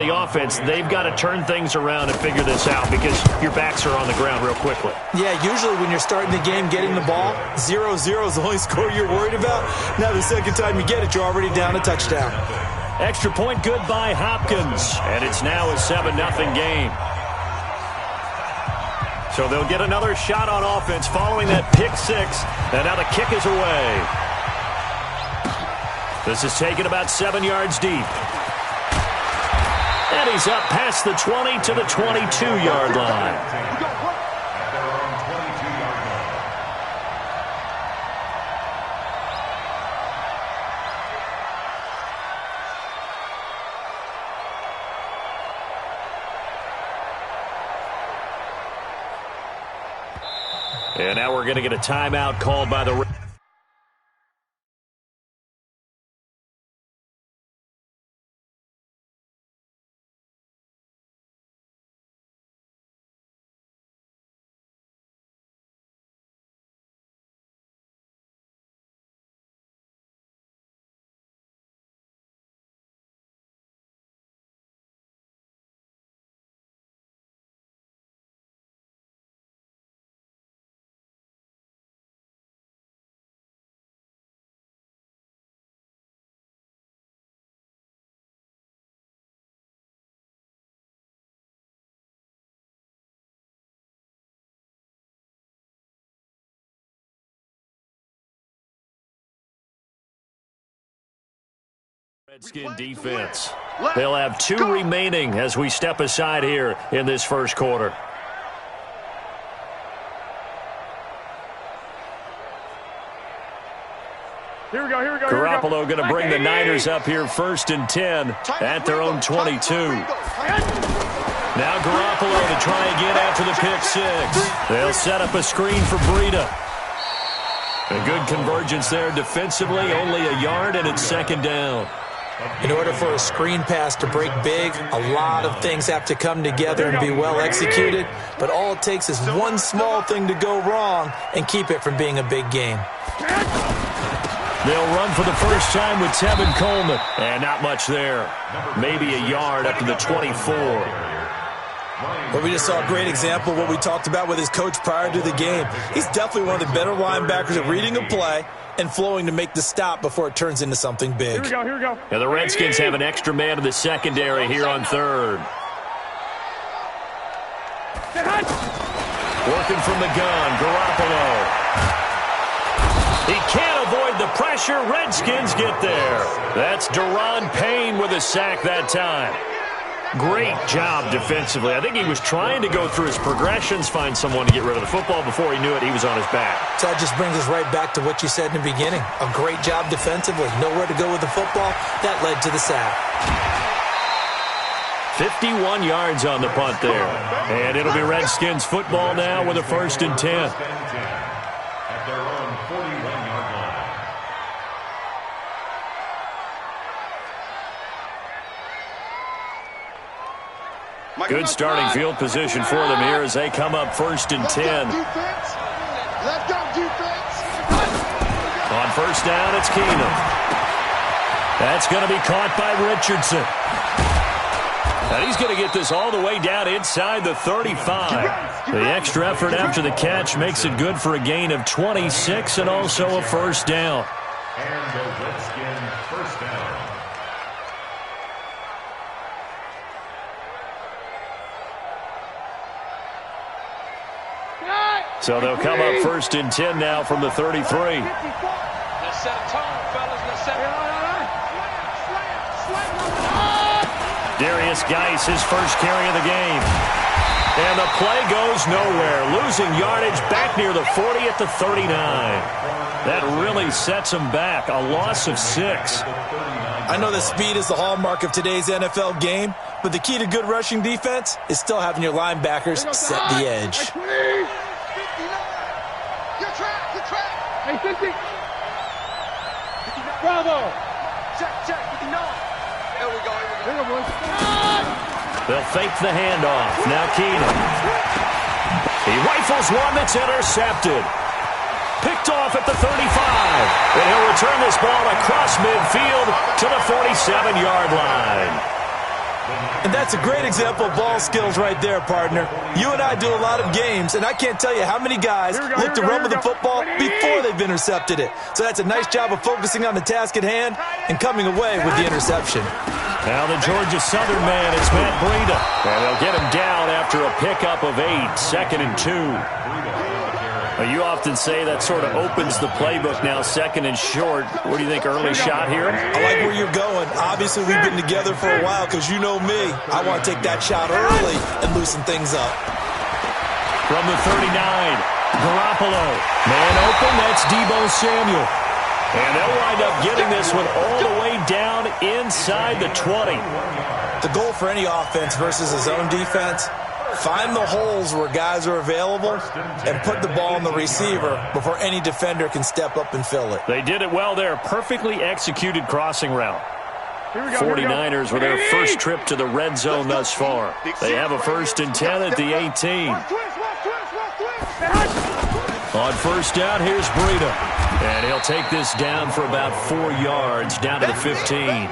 The offense, they've got to turn things around and figure this out because your backs are on the ground real quickly. Yeah, usually when you're starting the game getting the ball, 0-0 is the only score you're worried about. Now the second time you get it, you're already down a touchdown. Extra point good by Hopkins, and it's now a 7-0 game. So they'll get another shot on offense following that pick six, and now the kick is away. This is taken about 7 yards deep. And he's up past the 20 to the 22-yard line. And now we're going to get a timeout called by the... Redskin defense. They'll have 2 remaining as we step aside here in this first quarter. Here we go. Garoppolo going to bring the Niners up here 1st and 10 at their own 22. Now Garoppolo to try again after the pick six. They'll set up a screen for Breida. A good convergence there defensively, only a yard, and it's 2nd down. In order for a screen pass to break big, a lot of things have to come together and be well executed, but all it takes is one small thing to go wrong and keep it from being a big game. They'll run for the first time with Tevin Coleman, and not much there. Maybe a yard up to the 24. But we just saw a great example of what we talked about with his coach prior to the game. He's definitely one of the better linebackers at reading a play and flowing to make the stop before it turns into something big. Here we go. Now the Redskins have an extra man in the secondary here on 3rd. Working from the gun, Garoppolo. He can't avoid the pressure. Redskins get there. That's Daron Payne with a sack that time. Great job defensively. I think he was trying to go through his progressions, find someone to get rid of the football. Before he knew it, he was on his back. So that just brings us right back to what you said in the beginning. A great job defensively. Nowhere to go with the football. That led to the sack. 51 yards on the punt there. And it'll be Redskins football now with a 1st and 10. Good starting field position for them here as they come up 1st and 10. Let's go, defense. On 1st down, it's Keenum. That's going to be caught by Richardson. And he's going to get this all the way down inside the 35. The extra effort after the catch makes it good for a gain of 26 and also a 1st down. And the Redskin 1st down. So they'll come up 1st and 10 now from the 33. Let's set a tone, fellas. Let's set it. Darius Geis, his first carry of the game. And the play goes nowhere. Losing yardage back near the 40 at the 39. That really sets him back. A loss of 6. I know that speed is the hallmark of today's NFL game, but the key to good rushing defense is still having your linebackers set the edge. Hey, 50. Bravo. Check, 59. There we go. Here we go, boys. They'll fake the handoff. Now Keenum. He rifles one that's intercepted. Picked off at the 35. And he'll return this ball across midfield to the 47-yard line. And that's a great example of ball skills right there, partner. You and I do a lot of games, and I can't tell you how many guys look to run with the football before they've intercepted it. So that's a nice job of focusing on the task at hand and coming away with the interception. Now the Georgia Southern man is Matt Breida. And they'll get him down after a pickup of 8, 2nd and 2. You often say that sort of opens the playbook now, 2nd and short. What do you think, early shot here? I like where you're going. Obviously, we've been together for a while because you know me. I want to take that shot early and loosen things up. From the 39, Garoppolo. Man open, that's Deebo Samuel. And they'll wind up getting this one all the way down inside the 20. The goal for any offense versus a zone defense, find the holes where guys are available and put the ball on the receiver before any defender can step up and fill it. They did it well there. Perfectly executed crossing route. 49ers with their first trip to the red zone thus far. They have a 1st and 10 at the 18. On 1st down, here's Breida. And he'll take this down for about 4 yards, down to the 15.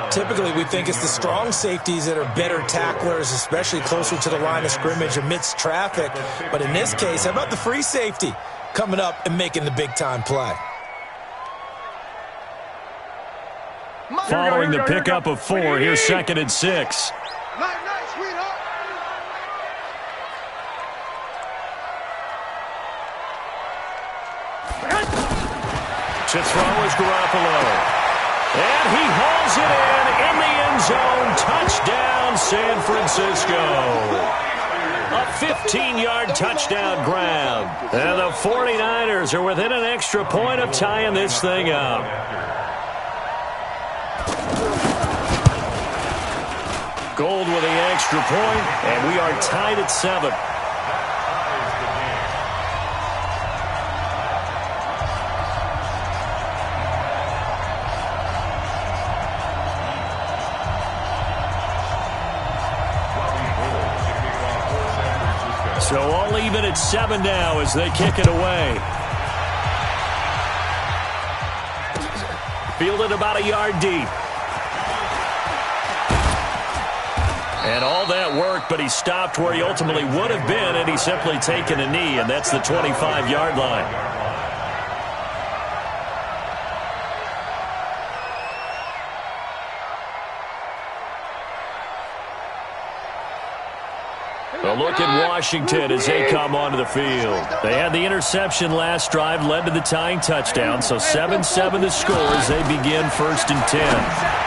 Typically, we think it's the strong safeties that are better tacklers, especially closer to the line of scrimmage amidst traffic. But in this case, how about the free safety coming up and making the big-time play? Following the pickup of 4, here's 2nd and 6. To throw is Garoppolo. And he hauls it in the end zone. Touchdown, San Francisco. A 15-yard touchdown grab. And the 49ers are within an extra point of tying this thing up. Gold with the extra point, and we are tied at 7. So all even at 7 now as they kick it away. Fielded about a yard deep. And all that work, but he stopped where he ultimately would have been, and he's simply taken a knee, and that's the 25-yard line. A look at Washington as they come onto the field. They had the interception last drive, led to the tying touchdown, so 7-7 the score as they begin 1st and 10.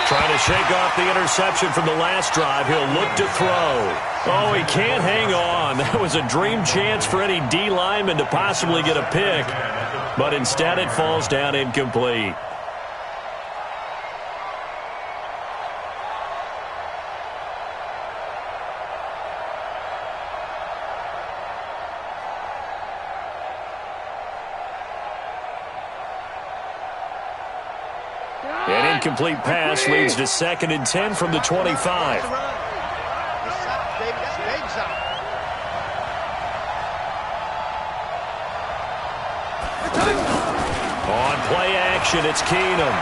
Trying to shake off the interception from the last drive. He'll look to throw. Oh, he can't hang on. That was a dream chance for any D lineman to possibly get a pick, but instead it falls down incomplete. An incomplete pass leads to 2nd and 10 from the 25. On play action, it's Keenum.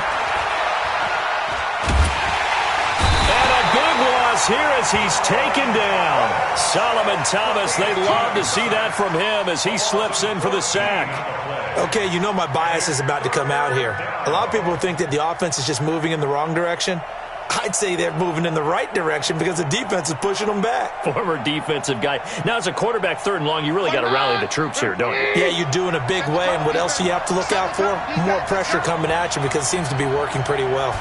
And a big loss here as he's taken down. Solomon Thomas, they love to see that from him as he slips in for the sack. Okay, you know my bias is about to come out here. A lot of people think that the offense is just moving in the wrong direction. I'd say they're moving in the right direction because the defense is pushing them back. Former defensive guy. Now, as a quarterback, 3rd and long, you really got to rally the troops here, don't you? Yeah, you do in a big way. And what else do you have to look out for? More pressure coming at you because it seems to be working pretty well.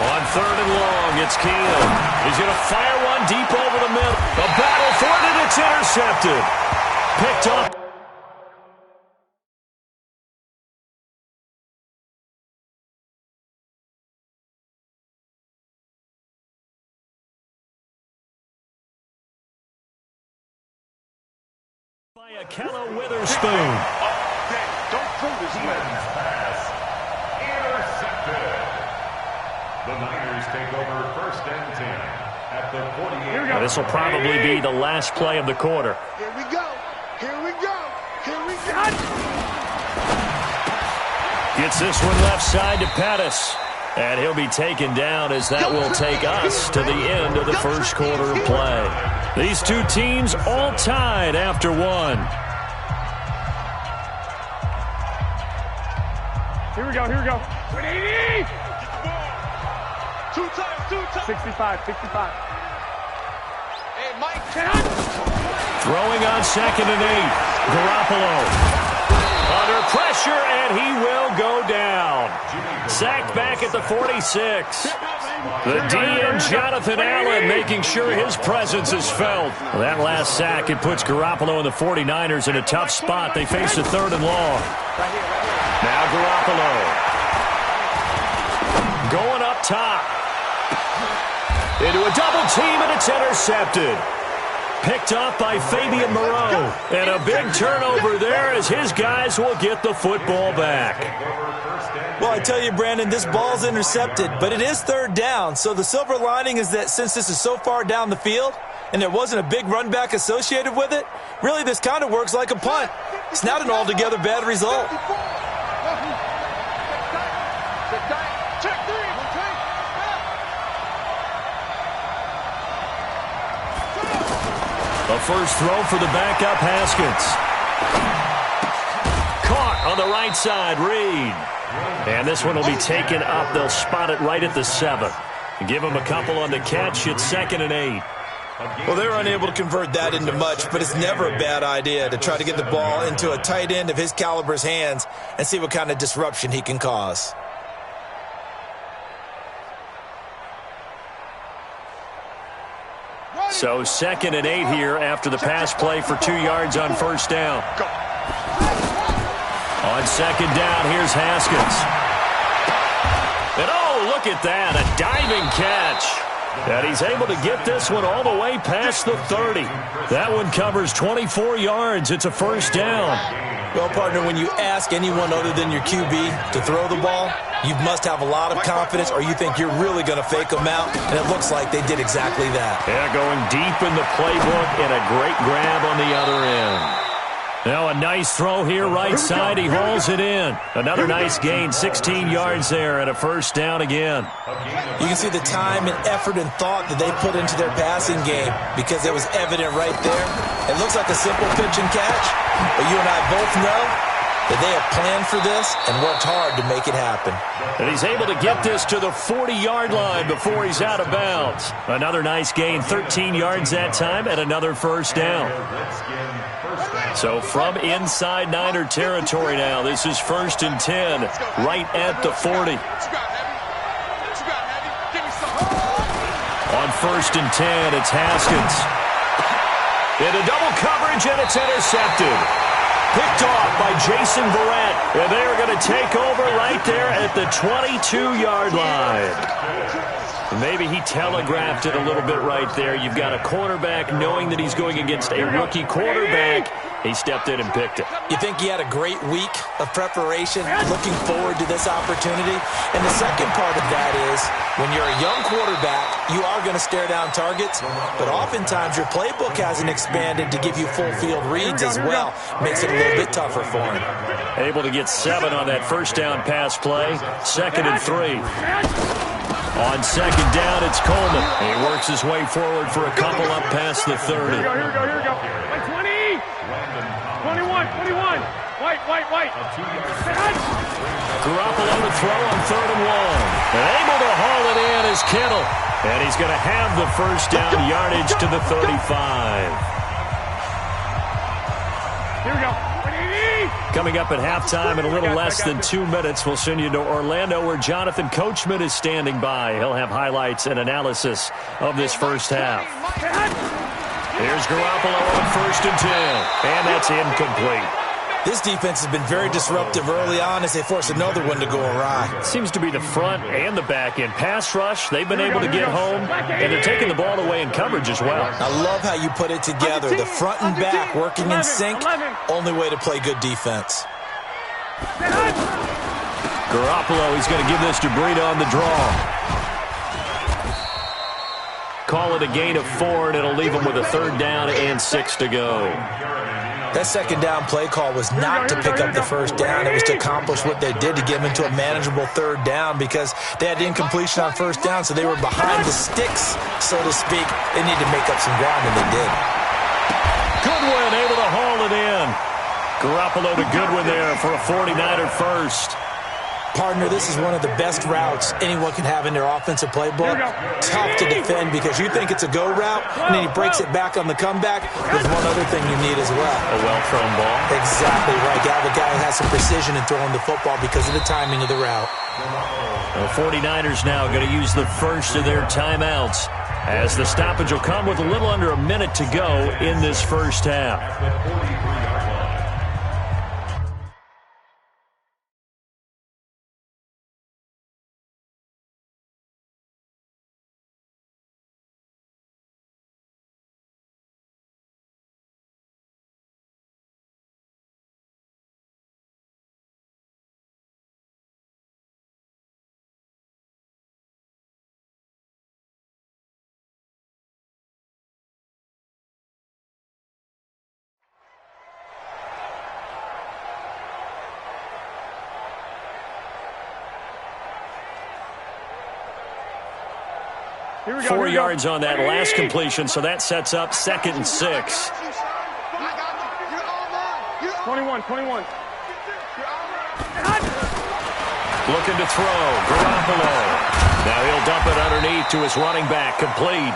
On 3rd and long, it's Keenum. He's going to fire one deep over the middle. A battle for it, and it's intercepted. Picked up. By Akello Witherspoon. Don't throw this way. Intercepted. The Niners take over 1st and 10 at the 48. This will probably be the last play of the quarter. Here we go. Here we go. Here we go. Gets this one left side to Pettis. And he'll be taken down as that will take us to the end of the first quarter of play. These two teams all tied after one. Here we go, here we go. 180! Two times. 65. Hey, Mike. Throwing on 2nd and 8. Garoppolo under pressure, and he will go down. Sacked back at the 46. The DN, Jonathan Allen, making sure his presence is felt. Well, that last sack, it puts Garoppolo and the 49ers in a tough spot. They face a 3rd and long. Now Garoppolo going up top. Into a double team, and it's intercepted. Picked off by Fabian Moreau. And a big turnover there as his guys will get the football back. Well, I tell you, Brandon, this ball's intercepted, but it is 3rd down. So the silver lining is that since this is so far down the field and there wasn't a big run back associated with it, really this kind of works like a punt. It's not an altogether bad result. A first throw for the backup, Haskins. Caught on the right side, Reed. And this one will be taken up. They'll spot it right at the 7. Give him a couple on the catch. It's 2nd and 8. Well, they're unable to convert that into much, but it's never a bad idea to try to get the ball into a tight end of his caliber's hands and see what kind of disruption he can cause. So 2nd and 8 here after the pass play for 2 yards on first down. On 2nd down, here's Haskins. And oh, look at that, a diving catch. And he's able to get this one all the way past the 30. That one covers 24 yards. It's a first down. Well, partner, when you ask anyone other than your QB to throw the ball, you must have a lot of confidence or you think you're really going to fake them out, and it looks like they did exactly that. Yeah, going deep in the playbook and a great grab on the other end. Now a nice throw here right side. He hauls it in. Another nice gain, 16 yards there and a first down again. You can see the time and effort and thought that they put into their passing game because it was evident right there. It looks like a simple pitch and catch, but you and I both know that they have planned for this and worked hard to make it happen. And he's able to get this to the 40-yard line before he's out of bounds. Another nice gain, 13 yards that time, and another first down. So from inside Niner territory now, this is 1st and 10, right at the 40. On 1st and 10, it's Haskins. Into double coverage, and it's intercepted. Picked off by Jason Verrett, and they're going to take over right there at the 22-yard line. Maybe he telegraphed it a little bit right there. You've got a cornerback knowing that he's going against a rookie quarterback. He stepped in and picked it. You think he had a great week of preparation, looking forward to this opportunity? And the second part of that is, when you're a young quarterback, you are going to stare down targets, but oftentimes your playbook hasn't expanded to give you full field reads as well. Makes it a little bit tougher for him. Able to get 7 on that first down pass play. 2nd and 3. On 2nd down, it's Coleman. He works his way forward for a couple up past the 30. Here we go. Like 20. 21. White. Garoppolo to throw on 3rd and 1. And able to haul it in is Kittle. And he's going to have the first down yardage to the 35. Here we go. Coming up at halftime in a little less than 2 minutes, we'll send you to Orlando where Jonathan Coachman is standing by. He'll have highlights and analysis of this first half. Here's Garoppolo on 1st and 10, and that's incomplete. This defense has been very disruptive early on as they force another one to go awry. Seems to be the front and the back end. Pass rush, they've been able to get home, and they're taking the ball away in coverage as well. I love how you put it together. The front and back working in sync. Only way to play good defense. Garoppolo, he's going to give this to Breida on the draw. Call it a gain of 4, and it'll leave him with a 3rd down and 6 to go. That second down play call was not to pick up the first down. It was to accomplish what they did, to get them into a manageable third down, because they had the incompletion on first down, so they were behind the sticks, so to speak. They needed to make up some ground, and they did. Goodwin able to haul it in. Garoppolo to Goodwin there for a 49er first. Partner, this is one of the best routes anyone can have in their offensive playbook. Tough to defend because you think it's a go route, and then he breaks it back on the comeback. There's one other thing you need as well. A well-thrown ball. Exactly right. You have a guy who has some precision in throwing the football because of the timing of the route. The 49ers now going to use the first of their timeouts, as the stoppage will come with a little under a minute to go in this first half. Here we go. 4 yards on that last completion, so that sets up 2nd and 6. 21. Looking to throw. Garoppolo. Now he'll dump it underneath to his running back. Complete.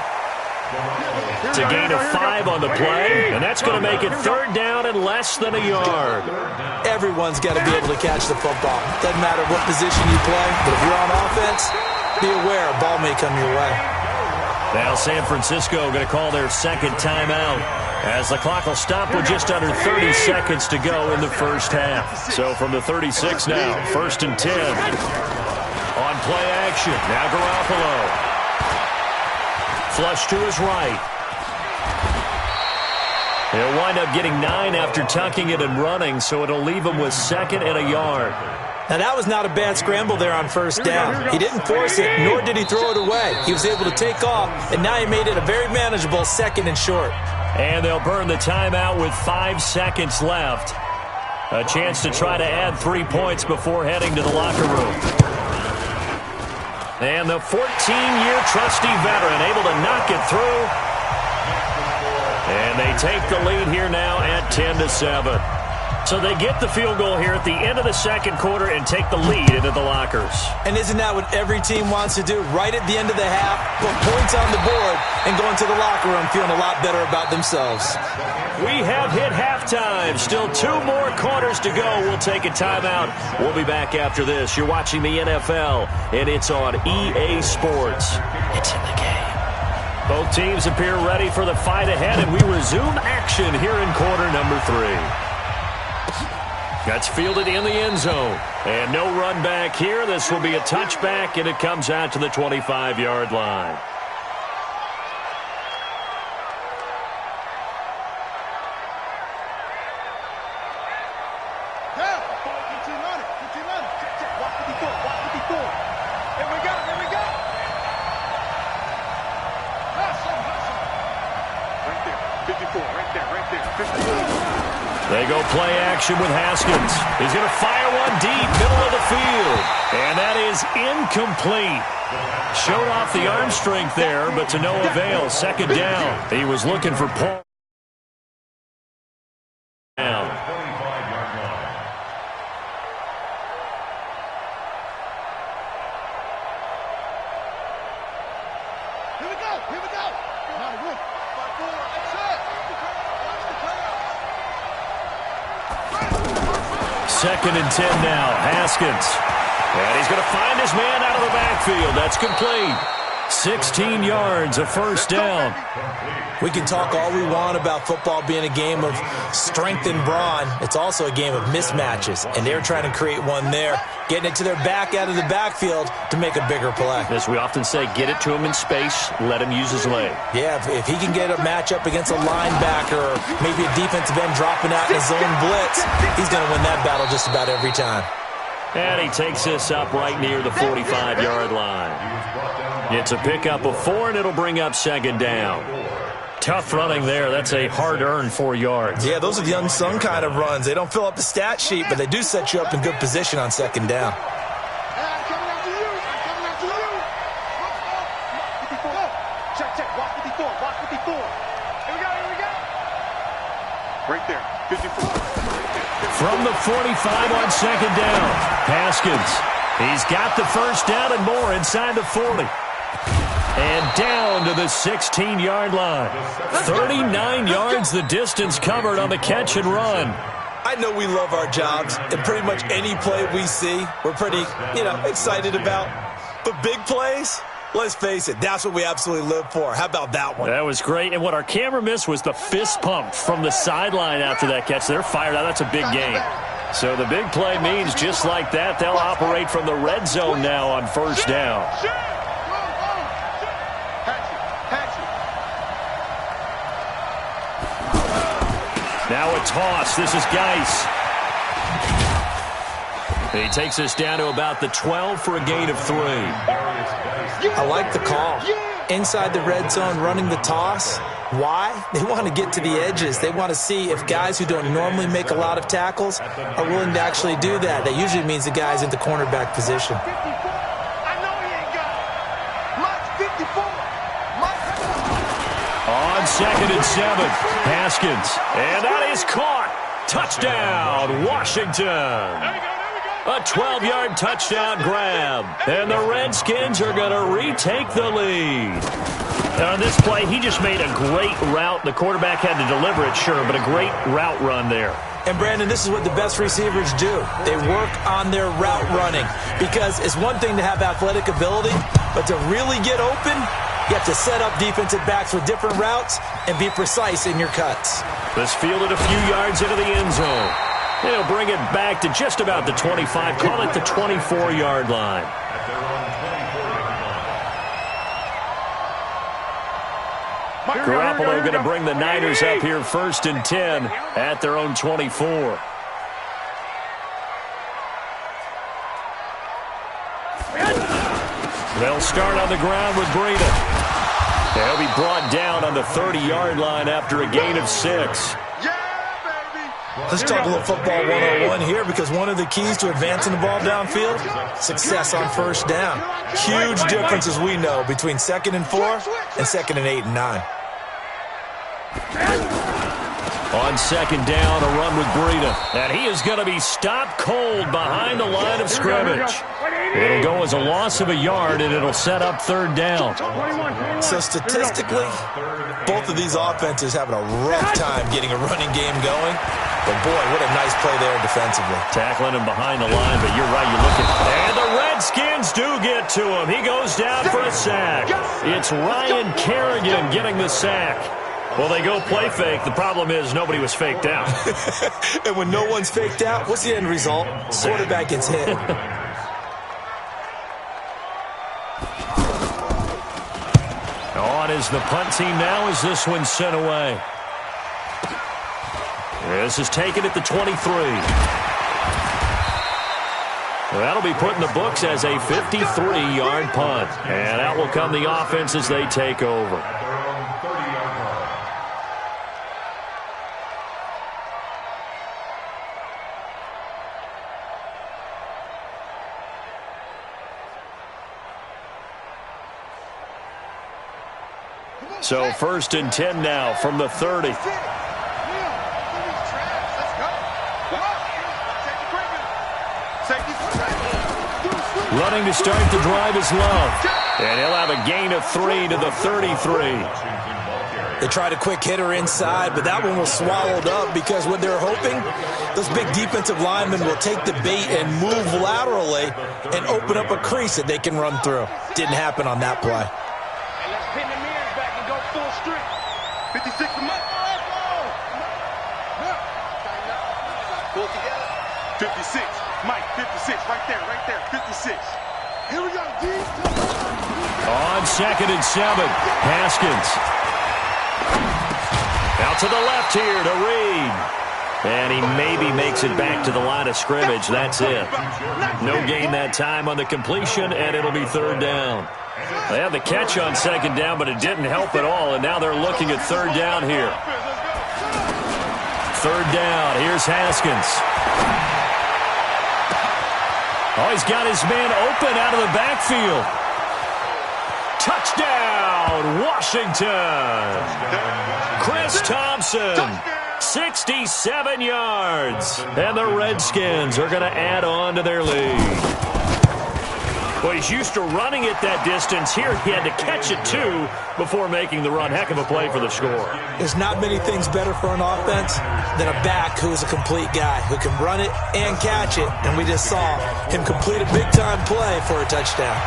It's a gain of 5 on the play, and that's going to make it 3rd down and less than a yard. Everyone's got to be able to catch the football. Doesn't matter what position you play, but if you're on offense, be aware a ball may come your way. Now San Francisco going to call their second timeout, as the clock will stop with just under 30 seconds to go in the first half. So from the 36 now, 1st and 10. On play action, now Garoppolo. Flush to his right. He'll wind up getting 9 after tucking it and running, so it'll leave him with 2nd and a yard. Now, that was not a bad scramble there on first down. He didn't force it, nor did he throw it away. He was able to take off, and now he made it a very manageable 2nd and short. And they'll burn the timeout with 5 seconds left. A chance to try to add 3 points before heading to the locker room. And the 14-year trusty veteran able to knock it through. And they take the lead here now at 10-7. So they get the field goal here at the end of the second quarter and take the lead into the lockers. And isn't that what every team wants to do? Right at the end of the half, put points on the board, and go into the locker room feeling a lot better about themselves. We have hit halftime. Still 2 more quarters to go. We'll take a timeout. We'll be back after this. You're watching the NFL, and it's on EA Sports. It's in the game. Both teams appear ready for the fight ahead, and we resume action here in quarter number 3. That's fielded in the end zone. And no run back here. This will be a touchback, and it comes out to the 25-yard line. They go play action with Haskins. He's going to fire one deep, middle of the field. And that is incomplete. Showed off the arm strength there, but to no avail. 2nd down. He was looking for Paul. Down. Here we go. Not a roof. 5-4. That's it. Watch the playoffs. 2nd and 10 now. Haskins. And he's going to find his man out of the backfield. That's complete. 16 yards, a 1st down. We can talk all we want about football being a game of strength and brawn. It's also a game of mismatches, and they're trying to create one there, getting it to their back out of the backfield to make a bigger play. As we often say, get it to him in space, let him use his leg. Yeah, if he can get a matchup against a linebacker or maybe a defensive end dropping out in a zone blitz, he's going to win that battle just about every time. And he takes this up right near the 45-yard line. It's a pickup of 4, and it'll bring up 2nd down. Tough running there. That's a hard-earned 4 yards. Yeah, those are the unsung kind of runs. They don't fill up the stat sheet, but they do set you up in good position on second down. Right there, 54. From the 45 on second down, Haskins. He's got the first down and more inside the 40. And down to the 16-yard line. 39 yards the distance covered on the catch and run. I know we love our jobs, and pretty much any play we see, we're pretty, excited about. But big plays, let's face it, that's what we absolutely live for. How about that one? That was great. And what our camera missed was the fist pump from the sideline after that catch. They're fired out. That's a big game. So the big play means just like that, they'll operate from the red zone now on first down. Now a toss. This is Geis. He takes us down to about the 12 for a gain of 3. I like the call. Inside the red zone, running the toss. Why? They want to get to the edges. They want to see if guys who don't normally make a lot of tackles are willing to actually do that. That usually means the guy's in the cornerback position. On second and 7, Haskins. And that is caught. Touchdown, Washington. A 12-yard touchdown grab. And the Redskins are going to retake the lead. On this play, he just made a great route. The quarterback had to deliver it, sure, but a great route run there. And, Brandon, this is what the best receivers do. They work on their route running. Because it's one thing to have athletic ability, but to really get open, you have to set up defensive backs with different routes and be precise in your cuts. This fielded a few yards into the end zone. They'll bring it back to just about the 25. Call it the 24-yard line. Garoppolo going to bring the Niners up here first and 10 at their own 24. They'll start on the ground with Breida. They'll be brought down on the 30-yard line after a gain of 6. Let's talk a little football 101 here, because one of the keys to advancing the ball downfield, success on first down. Huge difference, as we know, between 2nd and 4 and 2nd and 8 and 9. On second down, a run with Breida. And he is going to be stopped cold behind the line of scrimmage. It'll go as a loss of a yard, and it'll set up third down. So statistically, both of these offenses having a rough time getting a running game going. But, boy, what a nice play there defensively. Tackling him behind the line, but you're right. You look at and the Redskins do get to him. He goes down for a sack. It's Ryan Kerrigan getting the sack. Well, they go play fake. The problem is nobody was faked out. And when no one's faked out, what's the end result? Quarterback gets hit. On is the punt team now as this one's sent away. This is taken at the 23. That'll be put in the books as a 53-yard punt. And out will come the offense as they take over. So first and 10 now from the 30. Running to start the drive is Love. And he'll have a gain of 3 to the 33. They tried a quick hitter inside, but that one was swallowed up because what they're hoping, those big defensive linemen will take the bait and move laterally and open up a crease that they can run through. Didn't happen on that play. 56 to Mike. Pull together. 56. Mike, 56. Right there. 56. Here we go, D. On second and 7, Haskins. Out to the left here to Reed. And he maybe makes it back to the line of scrimmage. That's it. No gain that time on the completion, and it'll be third down. They had the catch on second down, but it didn't help at all, and now they're looking at third down here. Third down. Here's Haskins. Oh, he's got his man open out of the backfield. Touchdown, Washington. Chris Thompson, 67 yards. And the Redskins are going to add on to their lead. Well, he's used to running it that distance. Here he had to catch it, too, before making the run. Heck of a play for the score. There's not many things better for an offense than a back who is a complete guy, who can run it and catch it. And we just saw him complete a big-time play for a touchdown.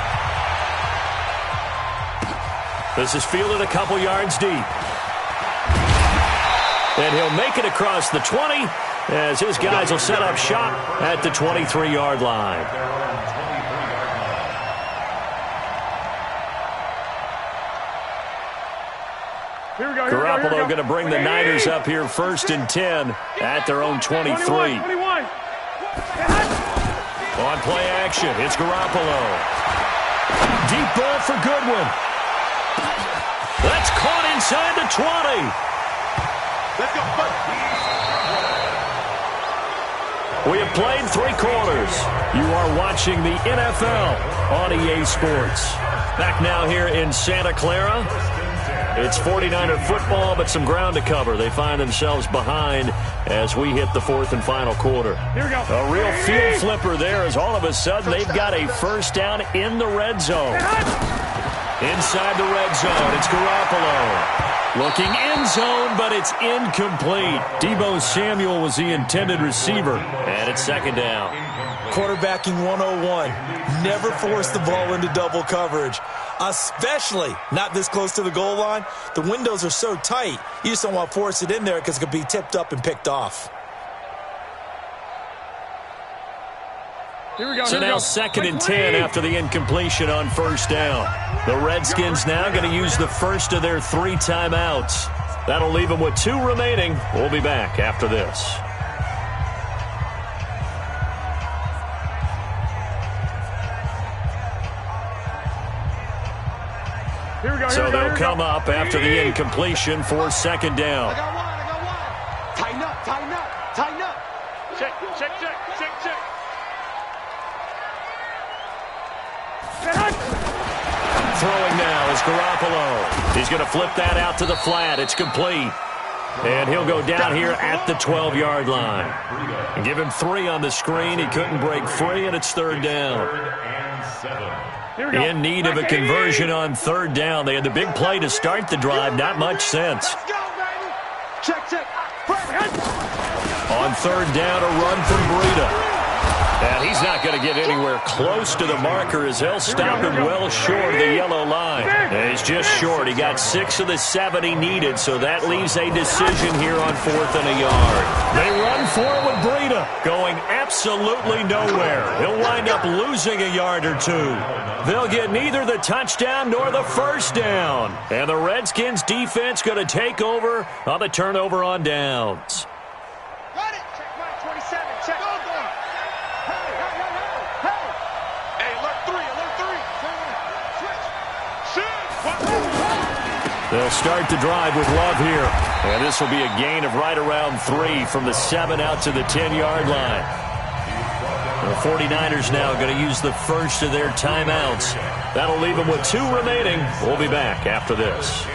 This is fielded a couple yards deep. And he'll make it across the 20 as his guys will set up shop at the 23-yard line. Garoppolo going to bring the Niners up here 1st and 10 at their own 23. 21. On play action, it's Garoppolo. Deep ball for Goodwin. That's caught inside the 20. Let's go. We have played 3 quarters. You are watching the NFL on EA Sports. Back now here in Santa Clara. It's 49er football, but some ground to cover. They find themselves behind as we hit the 4th and final quarter. Here we go. A real field flipper there as all of a sudden they've got a first down in the red zone. Inside the red zone, it's Garoppolo. Looking end zone, but it's incomplete. Deebo Samuel was the intended receiver, and it's 2nd down. Quarterbacking 101. Never force the ball into double coverage, especially not this close to the goal line. The windows are so tight, you just don't want to force it in there because it could be tipped up and picked off. Here we go. So now 2nd and 10 after the incompletion on 1st down. The Redskins now going to use the first of their 3 timeouts. That'll leave them with 2 remaining. We'll be back after this. So they'll come up after the incompletion for 2nd down. I got one. Tighten up, tighten up, tighten up. Check. Throwing now is Garoppolo. He's going to flip that out to the flat. It's complete. And he'll go down here at the 12-yard line. And give him 3 on the screen. He couldn't break free, and it's 3rd down. In need of a conversion on 3rd down. They had the big play to start the drive. Not much sense. Check. On 3rd down, a run from Breida. And he's not going to get anywhere close to the marker as he'll stop him well short of the yellow line. And he's just short. He got 6 of the 7 he needed, so that leaves a decision here on 4th and a yard. They run for it with Breida, going absolutely nowhere. He'll wind up losing a yard or 2. They'll get neither the touchdown nor the first down. And the Redskins defense going to take over on the turnover on downs. Got it. Check mine, 27. Check. Go. Hey, alert 3. They'll start the drive with Love here. And this will be a gain of right around 3 from the 7 out to the 10-yard line. The 49ers now going to use the first of their timeouts. That'll leave them with 2 remaining. We'll be back after this.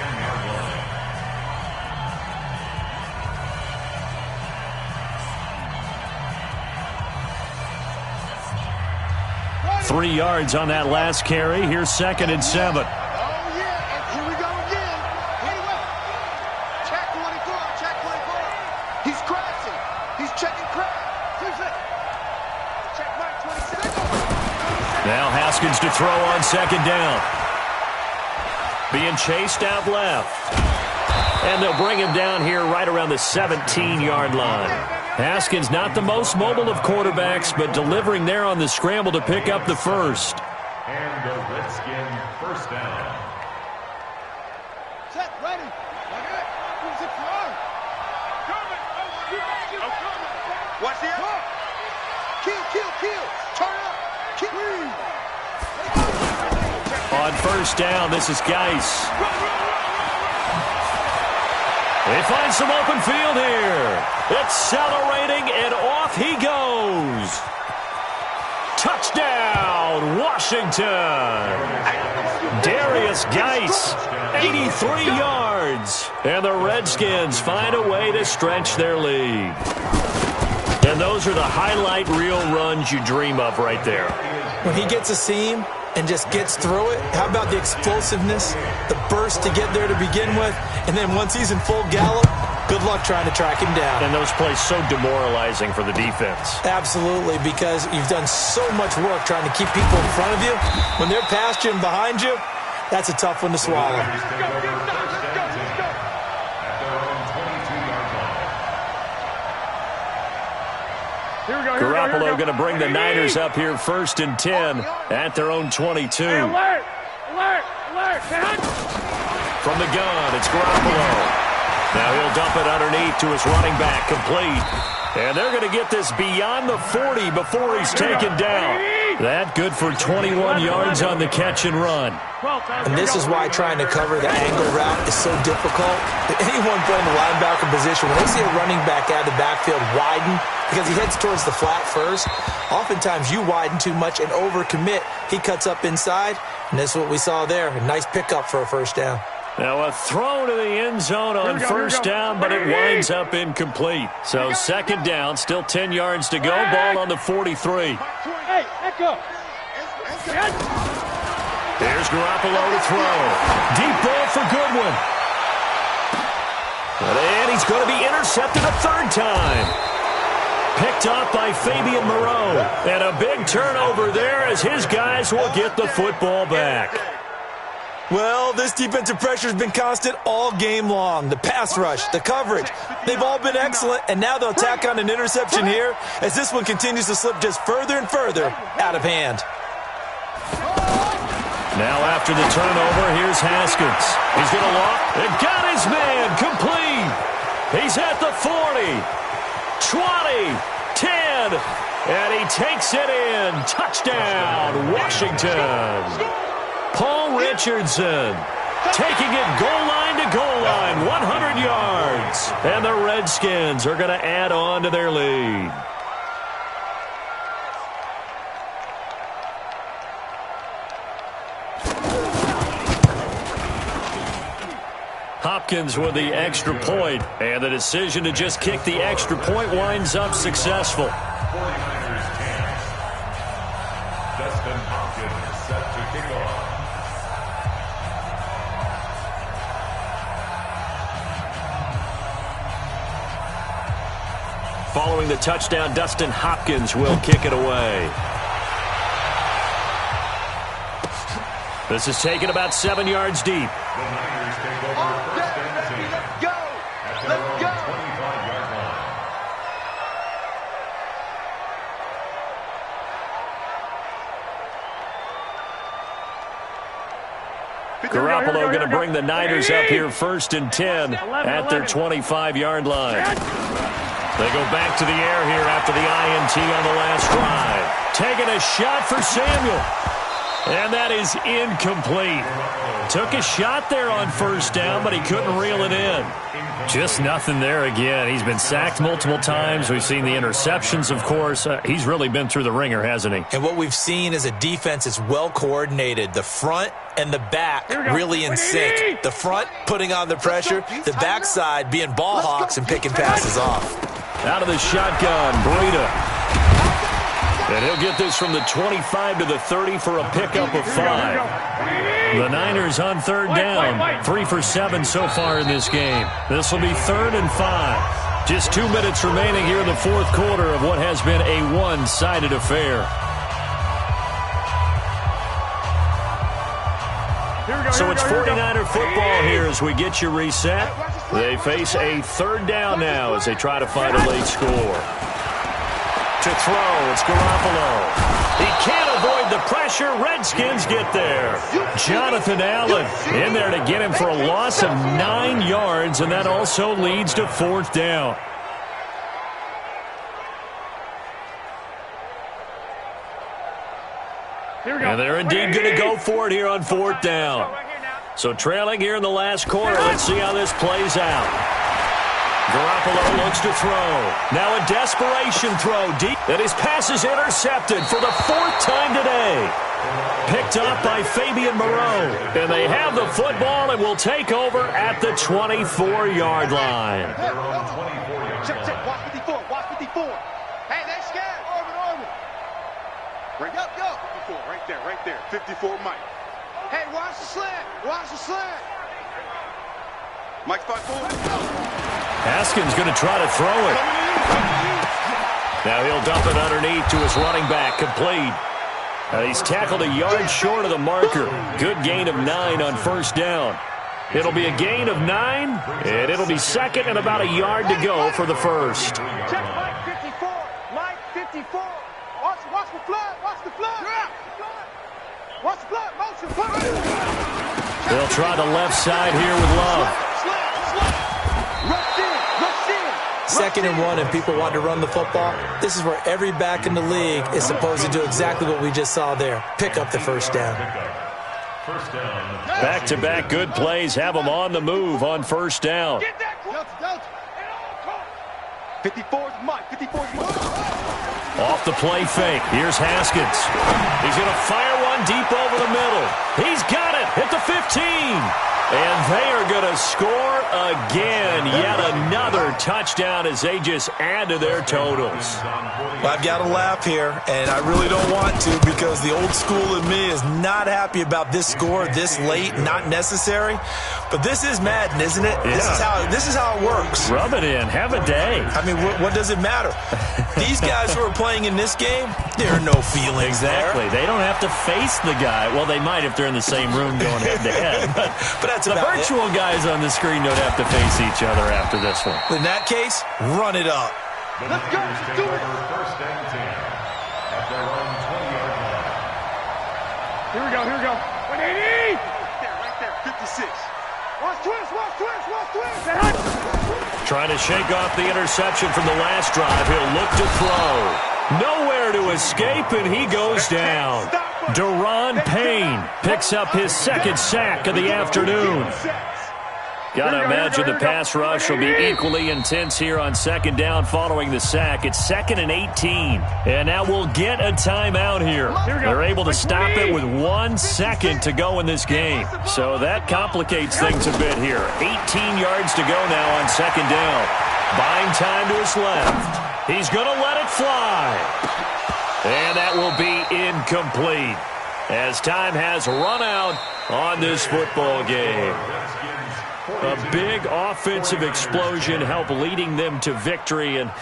Three yards on that last carry. Here's 2nd and 7. Oh, yeah, and here we go again. Anyway, check 24. He's crashing. He's checking crash. Check mine, 27. Now Haskins to throw on 2nd down. Being chased out left. And they'll bring him down here right around the 17-yard line. Haskins not the most mobile of quarterbacks, but delivering there on the scramble to pick up the first. And the Redskin first down. Set, ready. Who's it for? Watch the air. Kill. Turn up. Kill. On first down, this is Geis. They find some open field here. Accelerating, and off he goes. Touchdown, Washington. Darius Geis, 83 yards. And the Redskins find a way to stretch their lead. And those are the highlight reel runs you dream of right there. When he gets a seam and just gets through it, how about the explosiveness, the burst to get there to begin with, and then once he's in full gallop, good luck trying to track him down. And those plays so demoralizing for the defense. Absolutely, because you've done so much work trying to keep people in front of you. When they're past you and behind you, that's a tough one to swallow. Garoppolo going to bring the Niners up here 1st and 10 at their own 22. Alert! Alert! Alert! From the gun, it's Garoppolo. Now he'll dump it underneath to his running back, complete. And they're going to get this beyond the 40 before he's taken down. That good for 21 yards on the catch and run. And this is why trying to cover the angle route is so difficult. Anyone playing the linebacker position, when they see a running back out of the backfield widen, because he heads towards the flat first, oftentimes you widen too much and overcommit. He cuts up inside, and this is what we saw there. A nice pickup for a first down. Now a throw to the end zone on first down, but it winds up incomplete. So 2nd down, still 10 yards to go. Ball on the 43. Hey, echo. There's Garoppolo to throw. Deep ball for Goodwin. And he's going to be intercepted a 3rd time. Picked up by Fabian Moreau. And a big turnover there as his guys will get the football back. Well, this defensive pressure has been constant all game long. The pass rush, the coverage, they've all been excellent, and now they'll tack on an interception here as this one continues to slip just further and further out of hand. Now after the turnover, here's Haskins. He's going to walk and got his man complete. He's at the 40, 20, 10, and he takes it in. Touchdown, Washington. Paul Richardson taking it goal line to goal line, 100 yards. And the Redskins are going to add on to their lead. Hopkins with the extra point, and the decision to just kick the extra point winds up successful. 49ers 10. Dustin Hopkins set to kick off. Following the touchdown, Dustin Hopkins will kick it away. This is taken about 7 yards deep. The Niners take over 1st and 10. Let's go! At their Let's own go! 25-yard line. Garoppolo going to bring the Niners up here 1st and 10 at their 25-yard line. They go back to the air here after the INT on the last drive. Taking a shot for Samuel. And that is incomplete. Took a shot there on first down, but he couldn't reel it in. Just nothing there again. He's been sacked multiple times. We've seen the interceptions, of course. He's really been through the ringer, hasn't he? And what we've seen is a defense that's well coordinated. The front and the back really in sync. The front putting on the pressure, the backside being ball hawks and picking passes off. Out of the shotgun, Breida. And he'll get this from the 25 to the 30 for a pickup of 5. The Niners on 3rd down. 3 for 7 so far in this game. This will be 3rd and 5. Just 2 minutes remaining here in the 4th quarter of what has been a one-sided affair. So it's 49er football here as we get you reset. They face a 3rd down now as they try to find a late score. To throw, it's Garoppolo. He can't avoid the pressure. Redskins get there. Jonathan Allen in there to get him for a loss of 9 yards, and that also leads to 4th down. And they're indeed going to go for it here on 4th down. So trailing here in the last quarter. Let's see how this plays out. Garoppolo looks to throw. Now a desperation throw deep. And his pass is intercepted for the 4th time today. Picked up by Fabian Moreau. And they have the football and will take over at the 24-yard line. Check, check. Watch 54. Watch 54. Hey, they scared. Orbit. Right, go. 54. Right there. 54, Mike. Hey, watch the slant. Watch the slant. Mike's 5-4. Haskins going to try to throw it. Now he'll dump it underneath to his running back. Complete. He's tackled a yard short of the marker. Good gain of 9 on 1st down. It'll be a gain of 9, and it'll be 2nd and about a yard to go for the 1st. Check Mike 54. Mike 54. Watch the flood. Watch the flood. Watch the flood. Motion. They'll try the left side here with Love. Second and 1, and people want to run the football. This is where every back in the league is supposed to do exactly what we just saw there. Pick up the 1st down. Back-to-back good plays have them on the move on 1st down. 54's Mike. 54's Mike. Off the play fake. Here's Haskins. He's going to fire one deep over the middle. He's got it at the 15. And they are going to score again. Yet another touchdown as they just add to their totals. Well, I've got to laugh here, and I really don't want to because the old school in me is not happy about this score this late, not necessary. But this is Madden, isn't it? Yeah. This is how it works. Rub it in. Have a day. I mean, what does it matter? These guys who are playing in this game, there are no feelings Exactly. there. They don't have to face the guy. Well, they might if they're in the same room going head-to-head. But that's the about virtual guys on the screen don't have to face each other after this one. In that case, run it up. Let's go. Let's do it. 1st and 10 at their own 20-yard line. Here we go. 180. Right there. 56. Watch twist. Trying to shake off the interception from the last drive. He'll look to throw. Nowhere to escape, and he goes down. Deron Payne picks up his 2nd sack of the afternoon. Gotta imagine the pass rush will be equally intense here on 2nd down following the sack. It's 2nd and 18. And now we'll get a timeout here. They're able to stop it with 1 second to go in this game. So that complicates things a bit here. 18 yards to go now on 2nd down. Buying time to his left. He's gonna let it fly. And that will be incomplete as time has run out on this football game. A big offensive explosion helped leading them to victory. And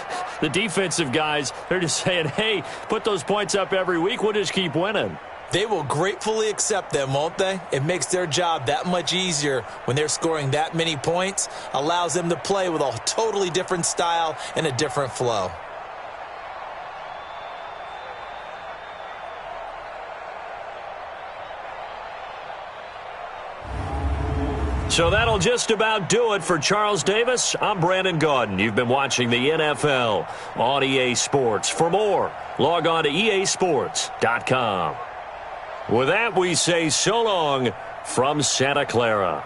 the defensive guys, they're just saying, hey, put those points up every week. We'll just keep winning. They will gratefully accept them, won't they? It makes their job that much easier when they're scoring that many points. Allows them to play with a totally different style and a different flow. So that'll just about do it for Charles Davis. I'm Brandon Gaudin. You've been watching the NFL on EA Sports. For more, log on to easports.com. With that, we say so long from Santa Clara.